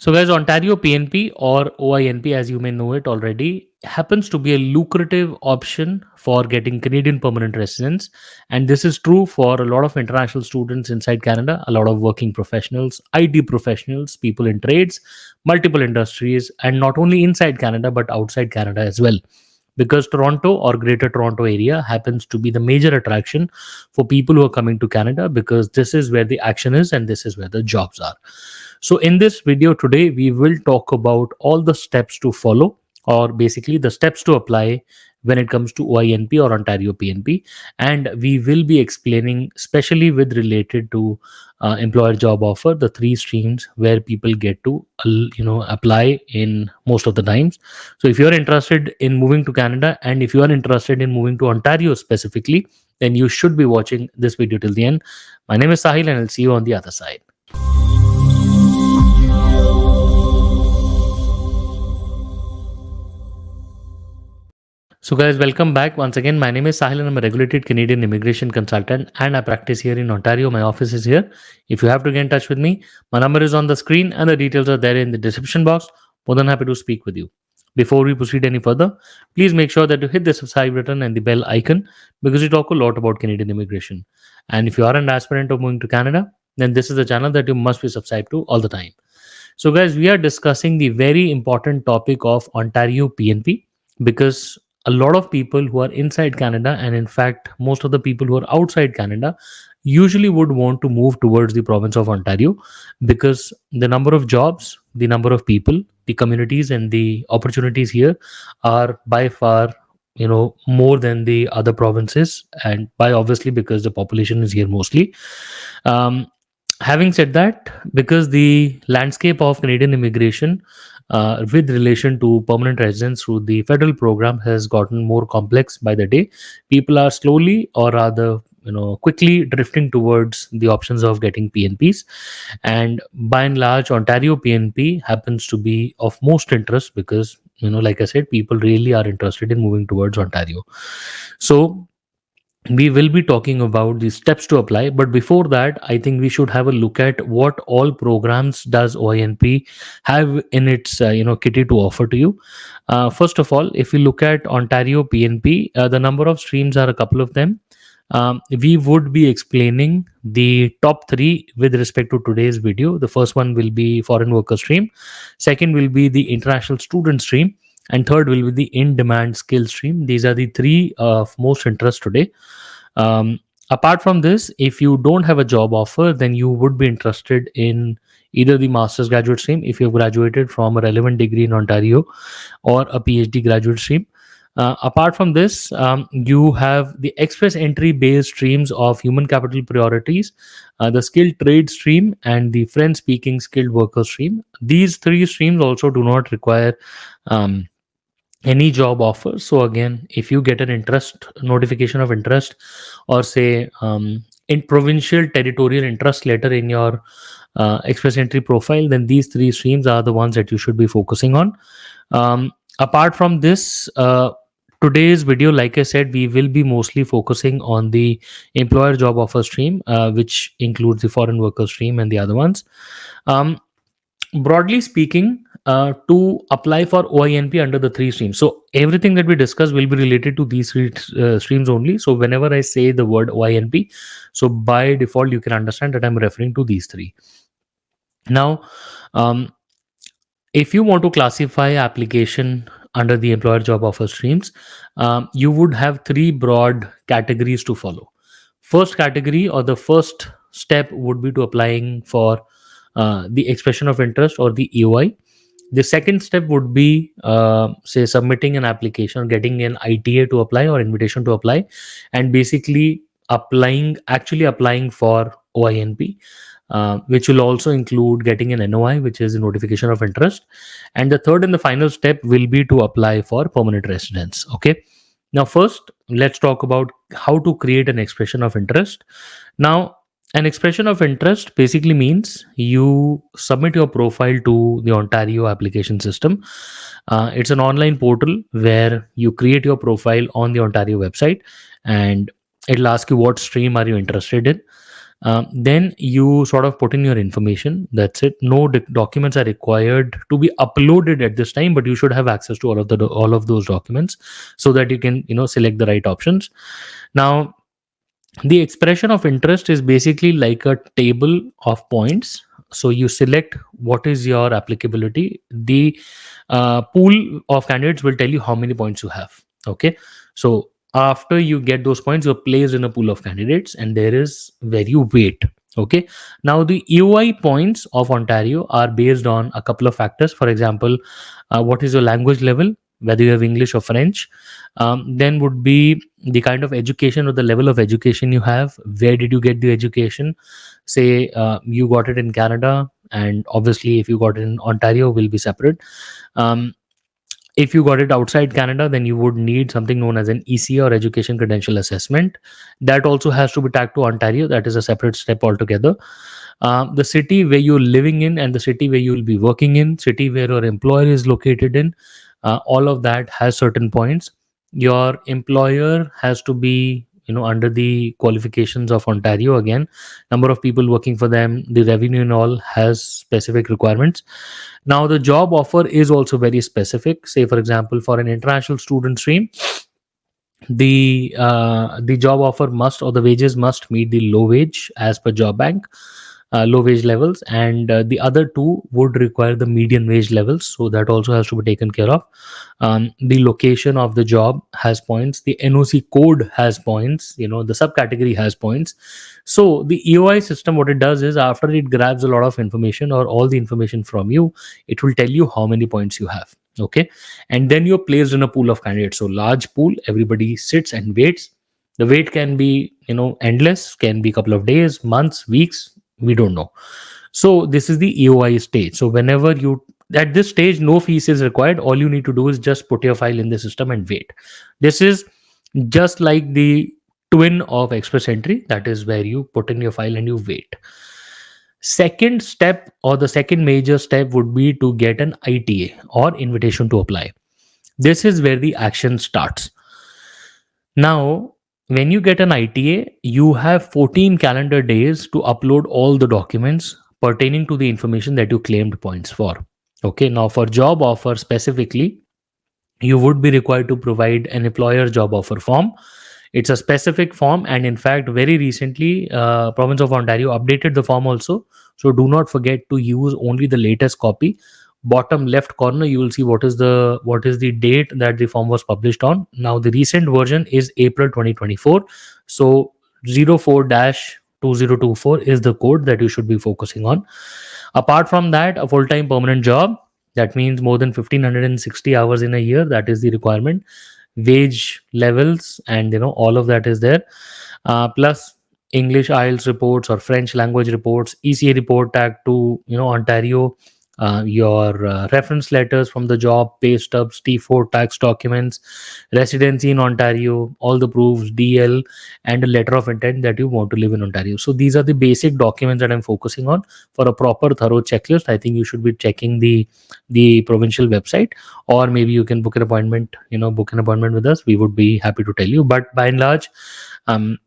So, guys, Ontario PNP or OINP, as you may know it already, happens to be a lucrative option for getting Canadian permanent residence. And this is true for a lot of international students inside Canada, a lot of working professionals, IT professionals, people in trades, multiple industries, and not only inside Canada, but outside Canada as well. Because Toronto or Greater Toronto area happens to be the major attraction for people who are coming to Canada, because this is where the action is and this is where the jobs are. So, in this video today, we will talk about all the steps to follow, or basically the steps to apply when it comes to OINP or Ontario PNP. And we will be explaining, especially with related to employer job offer, the three streams where people get to apply in most of the times. So, if you are interested in moving to Canada and if you are interested in moving to Ontario specifically, then you should be watching this video till the end. My name is Sahil, and I'll see you on the other side. So, guys, welcome back once again. My name is Sahil, and I'm a regulated Canadian immigration consultant, and I practice here in Ontario. My office is here. If you have to get in touch with me, my number is on the screen, and the details are there in the description box. More than happy to speak with you. Before we proceed any further, please make sure that you hit the subscribe button and the bell icon, because we talk a lot about Canadian immigration. And if you are an aspirant of moving to Canada, then this is the channel that you must be subscribed to all the time. So, guys, we are discussing the very important topic of Ontario PNP, because a lot of people who are inside Canada, and in fact, most of the people who are outside Canada, usually would want to move towards the province of Ontario, because the number of jobs, the number of people, the communities, and the opportunities here are by far more than the other provinces, and by obviously because the population is here mostly. um, Having said that, because the landscape of Canadian immigration with relation to permanent residence through the federal program has gotten more complex by the day, people are slowly, or rather quickly, drifting towards the options of getting PNPs. And by and large, Ontario PNP happens to be of most interest, because like I said, people really are interested in moving towards Ontario. So we will be talking about the steps to apply, but before that, I think we should have a look at what all programs does OINP have in its kitty to offer to you. First of all, if you look at Ontario PNP, the number of streams are a couple of them. We would be explaining the top three with respect to today's video. The first one will be foreign worker stream, second will be the international student stream, and third will be the in-demand skill stream. These are the three of most interest today. Apart from this, if you don't have a job offer, then you would be interested in either the master's graduate stream if you've graduated from a relevant degree in Ontario, or a PhD graduate stream. Apart from this, you have the express entry based streams of human capital priorities, the skilled trade stream, and the French speaking skilled worker stream. These three streams also do not require any job offer. So again, if you get an interest notification of interest, or say in provincial territorial interest letter in your express entry profile, then these three streams are the ones that you should be focusing on. Apart from this, today's video, like I said, we will be mostly focusing on the employer job offer stream, which includes the foreign worker stream and the other ones. Broadly speaking, to apply for OINP under the three streams. So everything that we discuss will be related to these three streams only. So whenever I say the word OINP, so by default you can understand that I'm referring to these three. Now, if you want to classify application under the employer job offer streams, you would have three broad categories to follow. First category, or the first step, would be to applying for the expression of interest, or the EOI. The second step would be, say, submitting an application, or getting an ITA to apply, or invitation to apply, and basically actually applying for OINP, which will also include getting an NOI, which is a notification of interest. And the third and the final step will be to apply for permanent residence. Okay. Now, first, let's talk about how to create an expression of interest. Now, an expression of interest basically means you submit your profile to the Ontario application system. It's an online portal where you create your profile on the Ontario website, and it'll ask you what stream are you interested in. Then you sort of put in your information. That's it. No documents are required to be uploaded at this time, but you should have access to all of those documents so that you can select the right options. Now, the expression of interest is basically like a table of points. So you select what is your applicability. The pool of candidates will tell you how many points you have. Okay. So after you get those points, you're placed in a pool of candidates, and there is where you wait. Okay. Now, the EOI points of Ontario are based on a couple of factors. For example, what is your language level, whether you have English or French. Then would be the kind of education or the level of education you have. Where did you get the education? Say you got it in Canada, and obviously if you got it in Ontario will be separate. um, if you got it outside Canada, then you would need something known as an EC or Education Credential Assessment. That also has to be tagged to Ontario. That is a separate step altogether. The city where you're living in and the city where you will be working in, city where your employer is located in, all of that has certain points. Your employer has to be under the qualifications of Ontario. Again, number of people working for them, the revenue and all has specific requirements. Now, the job offer is also very specific. Say, for example, for an international student stream, the job offer must, or the wages must meet the low wage as per job bank, low wage levels, and the other two would require the median wage levels, so that also has to be taken care of. The location of the job has points, the NOC code has points, the subcategory has points. So the EOI system, what it does is, after it grabs a lot of information or all the information from you, it will tell you how many points you have. Okay. And then you're placed in a pool of candidates. So large pool, everybody sits and waits. The wait can be endless, can be a couple of days, months, weeks, we don't know. So this is the EOI stage. So whenever you, at this stage, no fees is required. All you need to do is just put your file in the system and wait. This is just like the twin of express entry. That is where you put in your file and you wait. Second step, or the second major step, would be to get an ITA, or invitation to apply. This is where the action starts. Now, when you get an ITA, you have 14 calendar days to upload all the documents pertaining to the information that you claimed points for. Okay, now for job offer specifically, you would be required to provide an employer job offer form. It's a specific form, and in fact, very recently, province of Ontario updated the form also. So do not forget to use only the latest copy. Bottom left corner, you will see what is the date that the form was published on. Now, the recent version is April 2024. So 04-2024 is the code that you should be focusing on. Apart from that, a full-time permanent job, that means more than 1560 hours in a year, that is the requirement. Wage levels, and all of that is there. Plus English IELTS reports or French language reports, ECA report tag to Ontario, your reference letters from the job, pay stubs, T4 tax documents, residency in Ontario, all the proofs, DL, and a letter of intent that you want to live in Ontario. So these are the basic documents that I'm focusing on. For a proper thorough checklist, I think you should be checking the provincial website, or maybe you can book an appointment. Book an appointment with us. We would be happy to tell you. But by and large, um,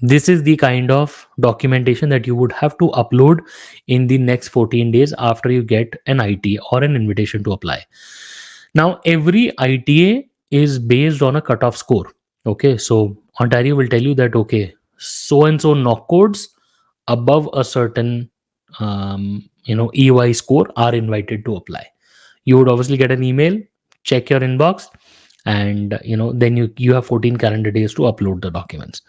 this is the kind of documentation that you would have to upload in the next 14 days after you get an ITA or an invitation to apply. Now, every ITA is based on a cutoff score. Okay, so Ontario will tell you that, okay, so and so knock codes above a certain EY score are invited to apply. You would obviously get an email, check your inbox, and then you have 14 calendar days to upload the documents.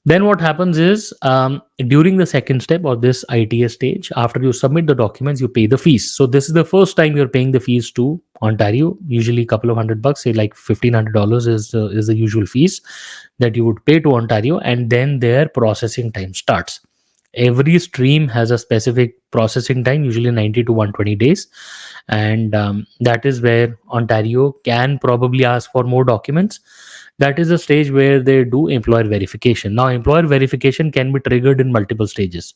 Then what happens is, during the second step or this ITA stage, after you submit the documents, you pay the fees. So this is the first time you're paying the fees to Ontario. Usually a couple of $100, say like $1,500 is the usual fees that you would pay to Ontario, and then their processing time starts. Every stream has a specific processing time, usually 90 to 120 days, and that is where Ontario can probably ask for more documents. That is a stage where they do employer verification. Now, employer verification can be triggered in multiple stages.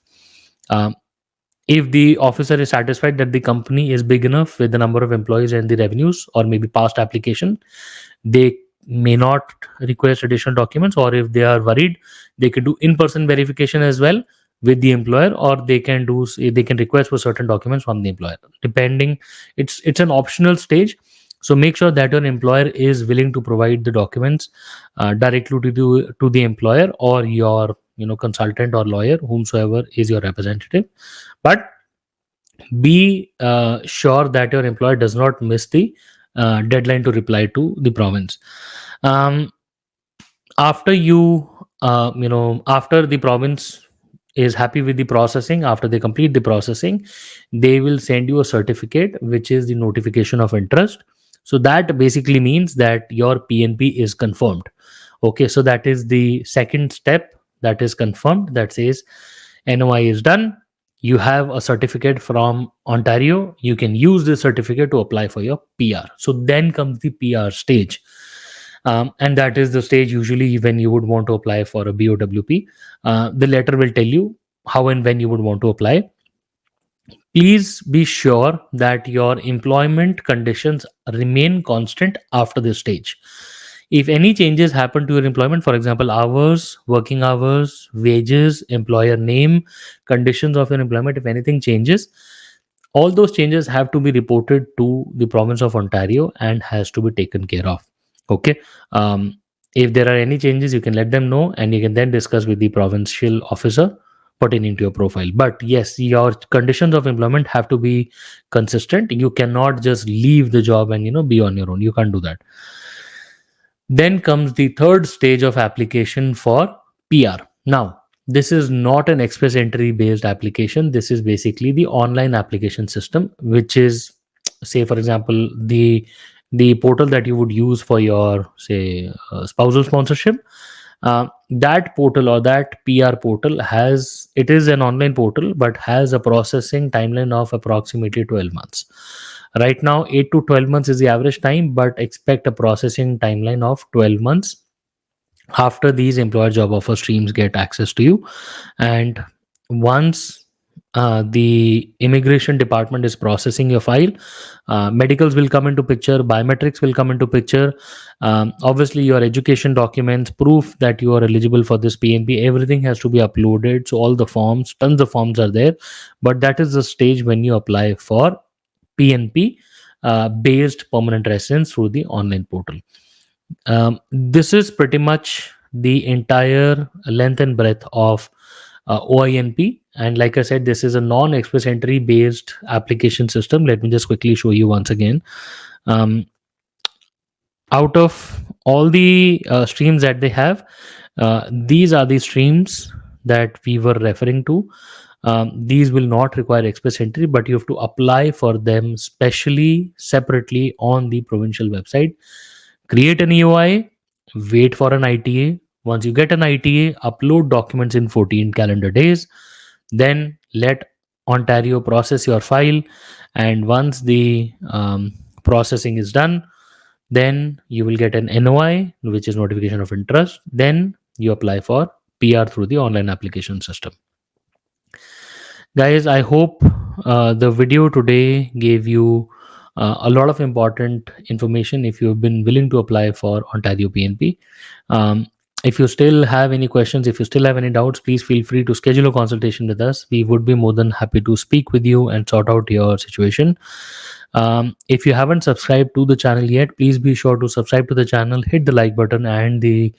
Um, if the officer is satisfied that the company is big enough with the number of employees and the revenues, or maybe past application, they may not request additional documents, or if they are worried, they could do in-person verification as well with the employer, or they can request for certain documents from the employer, depending. It's an optional stage. So make sure that your employer is willing to provide the documents directly to the employer, or your consultant or lawyer, whomsoever is your representative. But be sure that your employer does not miss the deadline to reply to the province. um, After after the province is happy with the processing, after they complete the processing, they will send you a certificate, which is the notification of interest. So that basically means that your PNP is confirmed. Okay, so that is the second step, that is confirmed, that says NOI is done. You have a certificate from Ontario. You can use this certificate to apply for your PR. So then comes the PR stage. And that is the stage usually when you would want to apply for a BOWP. The letter will tell you how and when you would want to apply. Please be sure that your employment conditions remain constant after this stage. If any changes happen to your employment, for example, hours, working hours, wages, employer name, conditions of your employment, if anything changes, all those changes have to be reported to the province of Ontario and has to be taken care of. Okay. If there are any changes, you can let them know, and you can then discuss with the provincial officer pertaining to your profile. But yes, your conditions of employment have to be consistent. You cannot just leave the job and be on your own. You can't do that. Then comes the third stage of application for PR. Now, this is not an express entry based application. This is basically the online application system, which is, say, for example, the portal that you would use for your, say, spousal sponsorship. That portal, or that PR portal, it is an online portal but has a processing timeline of approximately 12 months. Right now, 8 to 12 months is the average time, but expect a processing timeline of 12 months after these employer job offer streams get access to you. And once the immigration department is processing your file, medicals will come into picture, biometrics will come into picture, obviously your education documents, proof that you are eligible for this PNP, everything has to be uploaded. So all the forms, tons of forms are there. But that is the stage when you apply for PNP based permanent residence through the online portal. This is pretty much the entire length and breadth of OINP. And like I said, this is a non-express entry based application system. Let me just quickly show you once again. Um, Out of all the streams that they have, these are the streams that we were referring to. These will not require express entry, but you have to apply for them specially, separately on the provincial website. Create an EOI, wait for an ITA. Once you get an ITA, upload documents in 14 calendar days. Then let Ontario process your file. And once the processing is done, then you will get an NOI, which is notification of interest. Then you apply for PR through the online application system. Guys, I hope the video today gave you a lot of important information if you've been willing to apply for Ontario PNP. If you still have any questions, if you still have any doubts, please feel free to schedule a consultation with us. We would be more than happy to speak with you and sort out your situation. If you haven't subscribed to the channel yet, please be sure to subscribe to the channel, hit the like button, and the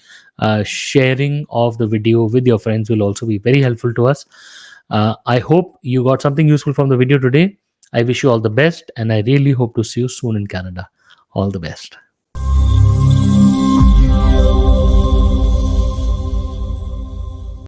sharing of the video with your friends will also be very helpful to us. I hope you got something useful from the video today. I wish you all the best, and I really hope to see you soon in Canada. All the best.